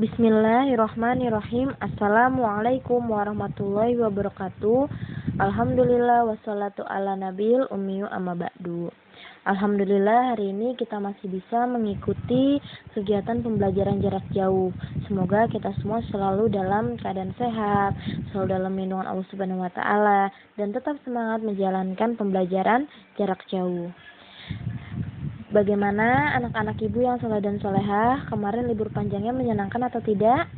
Bismillahirrahmanirrahim. Assalamualaikum warahmatullahi wabarakatuh. Alhamdulillah wassalatu ala nabil ummiyu amma ba'du. Alhamdulillah hari ini kita masih bisa mengikuti kegiatan pembelajaran jarak jauh. Semoga kita semua selalu dalam keadaan sehat, selalu dalam lindungan Allah Subhanahu wa taala, dan tetap semangat menjalankan pembelajaran jarak jauh. Bagaimana anak-anak ibu yang soleh dan solehah? Kemarin libur panjangnya menyenangkan atau tidak?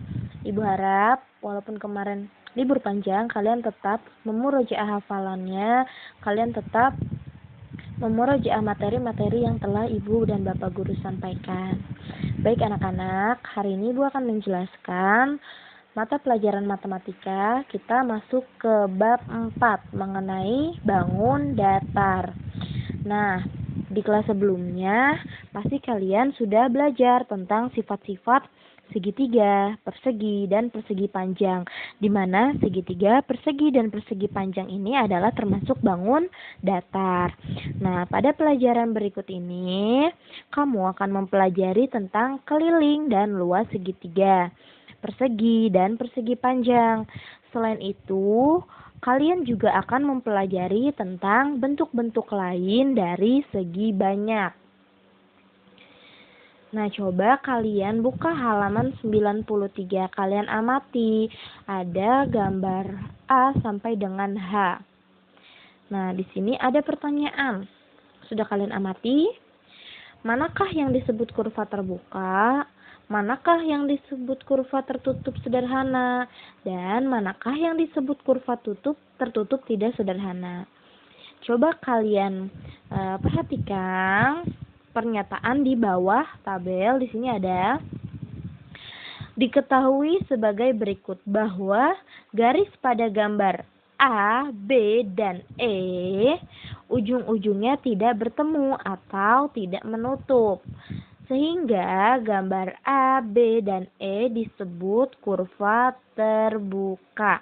Ibu harap walaupun kemarin libur panjang, kalian tetap memurojaah hafalannya, kalian tetap memurojaah materi-materi yang telah ibu dan bapak guru sampaikan. Baik anak-anak, hari ini ibu akan menjelaskan mata pelajaran matematika. Kita masuk ke bab 4 mengenai bangun datar. Nah, di kelas sebelumnya pasti kalian sudah belajar tentang sifat-sifat segitiga, persegi, dan persegi panjang, di mana segitiga, persegi, dan persegi panjang ini adalah termasuk bangun datar. Nah, pada pelajaran berikut ini kamu akan mempelajari tentang keliling dan luas segitiga, persegi, dan persegi panjang. Selain itu, kalian juga akan mempelajari tentang bentuk-bentuk lain dari segi banyak. Nah, coba kalian buka halaman 93. Kalian amati, ada gambar A sampai dengan H. Nah, di sini ada pertanyaan. Sudah kalian amati? Manakah yang disebut kurva terbuka? Manakah yang disebut kurva tertutup sederhana? Dan manakah yang disebut kurva tertutup tidak sederhana? Coba kalian perhatikan pernyataan di bawah tabel. Di sini ada: diketahui sebagai berikut bahwa garis pada gambar A, B, dan E ujung-ujungnya tidak bertemu atau tidak menutup, sehingga gambar A, B, dan E disebut kurva terbuka.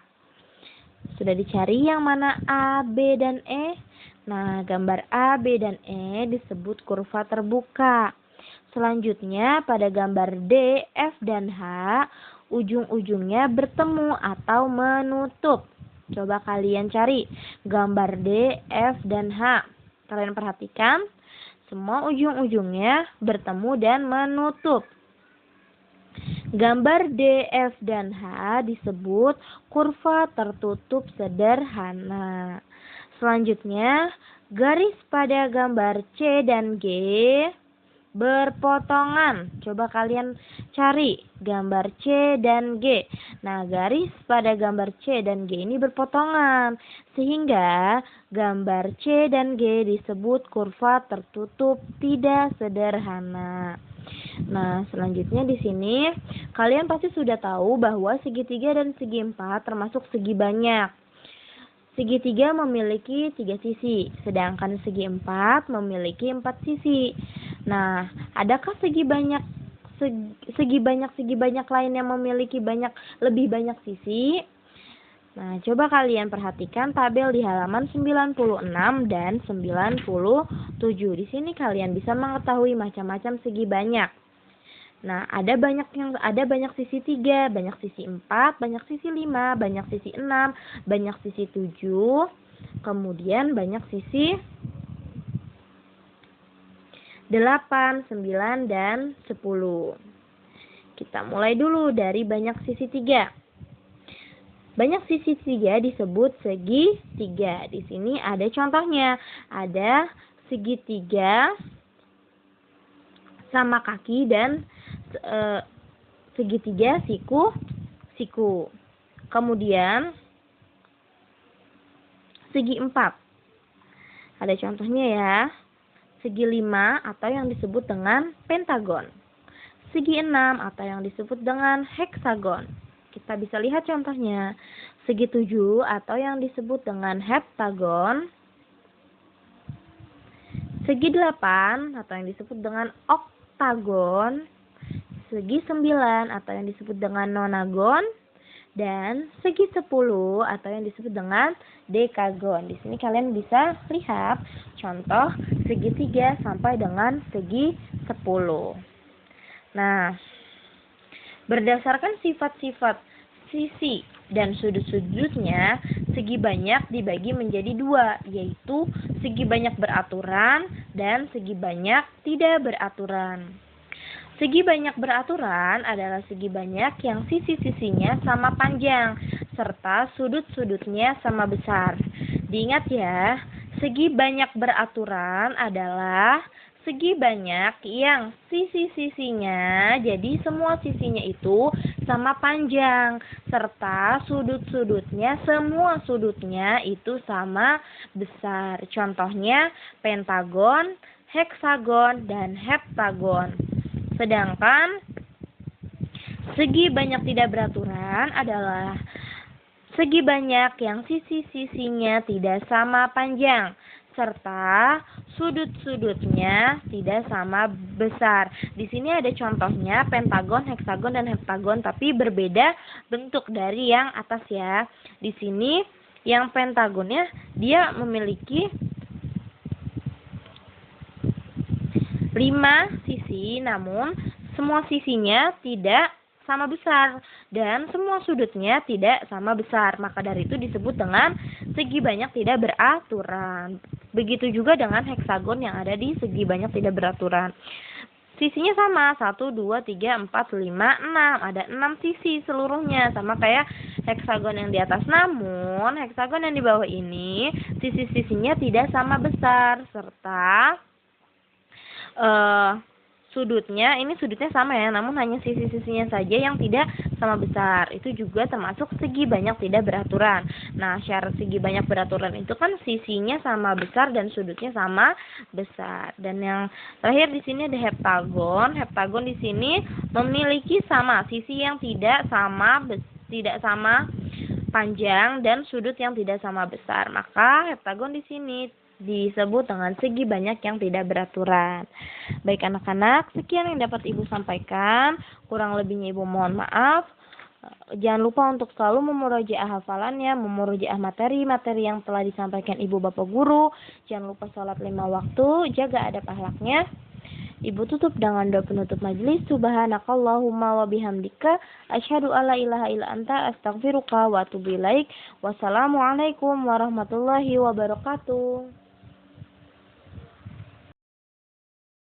Sudah dicari yang mana A, B, dan E? Nah, gambar A, B, dan E disebut kurva terbuka. Selanjutnya pada gambar D, F, dan H ujung-ujungnya bertemu atau menutup. Coba kalian cari gambar D, F, dan H. Kalian perhatikan, semua ujung-ujungnya bertemu dan menutup. Gambar D, F, dan H disebut kurva tertutup sederhana. Selanjutnya, garis pada gambar C dan G berpotongan. Coba kalian cari gambar C dan G. Nah, garis pada gambar C dan G ini berpotongan, sehingga gambar C dan G disebut kurva tertutup tidak sederhana. Nah, selanjutnya di sini kalian pasti sudah tahu bahwa segitiga dan segi empat termasuk segi banyak. Segitiga memiliki 3 sisi, sedangkan segi empat memiliki 4 sisi. Nah, adakah segi banyak lain yang memiliki lebih banyak sisi? Nah, coba kalian perhatikan tabel di halaman 96 dan 97. Di sini kalian bisa mengetahui macam-macam segi banyak. Nah, ada banyak sisi 3, banyak sisi 4, banyak sisi 5, banyak sisi 6, banyak sisi 7, kemudian banyak sisi 8, 9, dan 10. Kita mulai dulu dari banyak sisi 3. Banyak sisi 3 disebut segi 3. Di sini ada contohnya. Ada segitiga sama kaki dan segitiga siku. Kemudian segi 4. Ada contohnya ya. Segi 5 atau yang disebut dengan pentagon. Segi 6 atau yang disebut dengan heksagon. Kita bisa lihat contohnya. Segi 7 atau yang disebut dengan heptagon. Segi 8 atau yang disebut dengan oktagon. Segi 9 atau yang disebut dengan nonagon. Dan segi 10 atau yang disebut dengan dekagon. Di sini kalian bisa lihat contoh segitiga sampai dengan segi 10. Nah, Berdasarkan sifat-sifat sisi dan sudut-sudutnya, segi banyak dibagi menjadi dua, yaitu segi banyak beraturan dan segi banyak tidak beraturan. Segi banyak beraturan adalah segi banyak yang sisi-sisinya sama panjang, serta sudut-sudutnya sama besar. Diingat ya, segi banyak beraturan adalah segi banyak yang sisi-sisinya, jadi semua sisinya itu sama panjang, serta sudut-sudutnya, semua sudutnya itu sama besar. Contohnya pentagon, heksagon, dan heptagon. Sedangkan segi banyak tidak beraturan adalah segi banyak yang sisi-sisinya tidak sama panjang, serta sudut-sudutnya tidak sama besar. Di sini ada contohnya pentagon, heksagon, dan heptagon, tapi berbeda bentuk dari yang atas ya. Di sini yang pentagonnya dia memiliki 5 sisi, namun semua sisinya tidak sama besar dan semua sudutnya tidak sama besar. Maka dari itu disebut dengan segi banyak tidak beraturan. Begitu juga dengan heksagon yang ada di segi banyak tidak beraturan. Sisinya sama, 1, 2, 3, 4, 5, 6. Ada 6 sisi seluruhnya, sama kayak heksagon yang di atas. Namun, heksagon yang di bawah ini, sisi-sisinya tidak sama besar, serta sudutnya, ini sudutnya sama ya, namun hanya sisi-sisinya saja yang tidak sama besar. Itu juga termasuk segi banyak tidak beraturan. Nah, syarat segi banyak beraturan itu kan sisinya sama besar dan sudutnya sama besar. Dan yang terakhir di sini ada heptagon. Heptagon di sini memiliki sama sisi yang tidak sama panjang dan sudut yang tidak sama besar. Maka heptagon di sini disebut dengan segi banyak yang tidak beraturan. Baik anak-anak, sekian yang dapat Ibu sampaikan. Kurang lebihnya Ibu mohon maaf. Jangan lupa untuk selalu memurojaah hafalannya, memurojaah materi-materi yang telah disampaikan Ibu Bapak Guru. Jangan lupa sholat 5 waktu, jaga adab akhlaknya. Ibu tutup dengan doa penutup majelis. Subhanakallahumma wa bihamdika asyhadu alla ilaha illa anta astaghfiruka wa atubu ilaik. Wassalamualaikum warahmatullahi wabarakatuh.